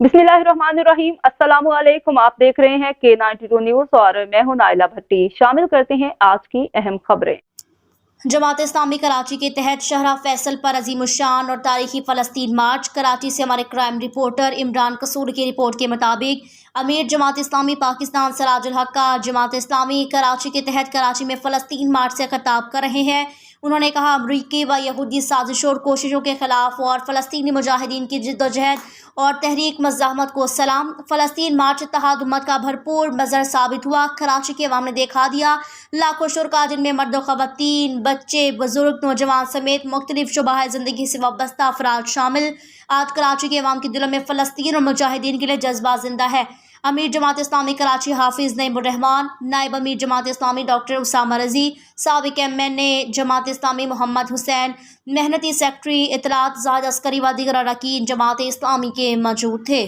बिस्मिल्लाहिर्रहमानिर्रहीम। अस्सलामु अलैकुम। आप देख रहे हैं K92 न्यूज़ और मैं हूं नाइला भट्टी। शामिल करते हैं आज की अहम खबरें। जमात इस्लामी कराची के तहत शहरा फैसल पर अजीमुशान और तारीखी फ़लस्तीन मार्च। कराची से हमारे क्राइम रिपोर्टर इमरान कसूर की रिपोर्ट के मुताबिक अमीर जमात इस्लामी पाकिस्तान सराजुल हक का जमात इस्लामी कराची के तहत कराची में फ़लस्तीन मार्च से खिताब कर रहे हैं। उन्होंने कहा, अमरीकी व यहूदी साजिशों और कोशिशों के खिलाफ और फ़लस्तीनी मुजाहिदीन की जिद्दोजहद और तहरीक मज़ाहमत को सलाम। फ़लस्तीन मार्च इत्तेहाद उम्मत का भरपूर मज़र साबित हुआ। कराची के अवाम ने देखा दिया लाखों शुरका जिनमें मर्द ख़वातीन, बच्चे, बुजुर्ग, नौजवान समेत मुख्तलिफ शुबाह ज़िंदगी से वाबस्ता अफराद शामिल। आज कराची के अवाम के दिलों में फ़लस्तीन और मुजाहिदीन के लिए जज्बा जिंदा है। अमीर जमात इस्लामी कराची हाफिज़ नईमुर्रहमान, नायब अमीर जमात इस्लामी डॉक्टर उसामा रज़ी, साबिक़ MNA जमात इस्लामी मोहम्मद हुसैन, मेहनती सेक्रेटरी इत्तलात ज़ाहिद अस्करी व दीगर अरकान जमात इस्लामी के मौजूद थे।